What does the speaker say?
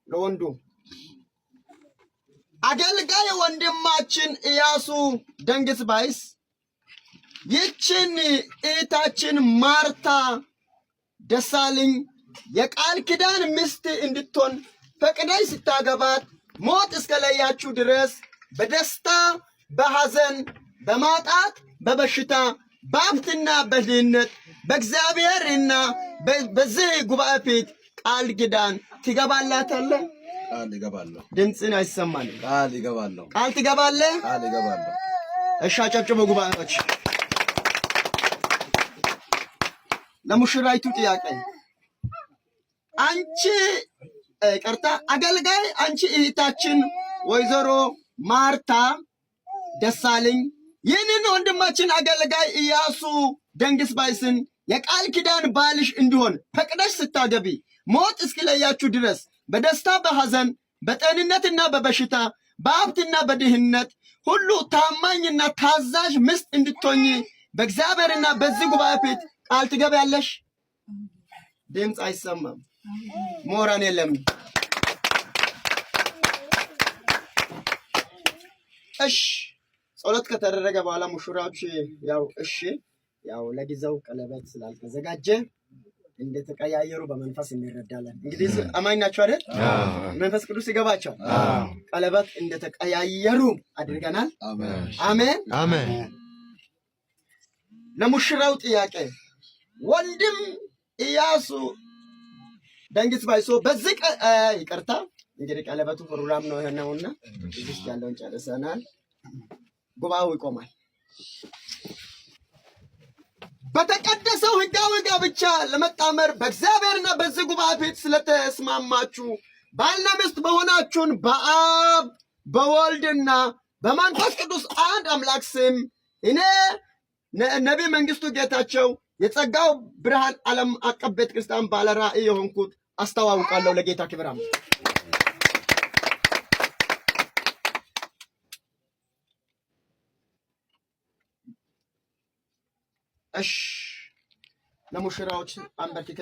ለወንዱ አገልጋይ ወንድማችን ኢያሱ ደንግዝባይስ ይችን እህታችን ማርታ ደሳለኝ የቃል ኪዳን ሚስት እንድትሆን ፈቅደሽ ስታገባት ሞት እስከለያችሁ ድረስ በደስታ በሐዘን በማጣት በበሽታ በሀብትና በድህነት በእግዚአብሔርና በዚህ ጉባኤ ፊት ቃል ኪዳን ትገባላታለህ? ቃል ይገባለሁ። ድምፅን አይሰማንም። ቃል ይገባለሁ። ቃል ትገባለህ? ቃል ይገባለሁ። እሺ፣ አጨብጭቡ ጉባኤዎች። ለሙሽራይቱ ጥያቄ አንቺ ቀርታ አገልጋይ አንቺ እህታችን ወይዘሮ ማርታ ደሳለኝ ይህንን ወንድማችን አገልጋይ ኢያሱ ደንግዝባይስን የቃል ኪዳን ባልሽ እንዲሆን ፈቅደሽ ስታገቢ ሞት እስኪለያችሁ ድረስ በደስታ በሐዘን በጤንነትና በበሽታ በሀብትና በድህነት ሁሉ ታማኝና ታዛዥ ሚስት እንድትሆኚ በእግዚአብሔርና በዚህ ጉባኤ ፊት ቃል ትገቢያለሽ? ድምፅ አይሰማም። ሞራን የለም። እሺ፣ ጸሎት ከተደረገ በኋላ ሙሽራዎች ያው ለጊዜው ቀለበት ስላልተዘጋጀ እንደተቀያየሩ በመንፈስ እንረዳለን። እንግዲህ አማኝ ናቸው አይደል? መንፈስ ቅዱስ ይገባቸዋል። ቀለበት እንደተቀያየሩ አድርገናል። አሜን አሜን። ለሙሽራው ጥያቄ ወንድም ኢያሱ ደንግዝባይስ በዚህ ይቅርታ፣ እንግዲህ ቀለበቱ ፕሮግራም ነው ነውና እዚህ ያለውን ጨርሰናል። ጉባኤው ይቆማል። በተቀደሰው ሕጋዊ ጋብቻ ለመጣመር በእግዚአብሔርና በዚህ ጉባኤ ፊት ስለተስማማችሁ ባልና ሚስት በሆናችሁን በአብ በወልድና በመንፈስ ቅዱስ አንድ አምላክ ስም እኔ ነቢይ መንግስቱ ጌታቸው የጸጋው ብርሃን ዓለም አቀፍ ቤተ ክርስቲያን ባለ ራእይ የሆንኩት አስተዋውቃለሁ። ለጌታ ክብር አሜን። እሺ፣ ለሙሽራዎች አንበርክከ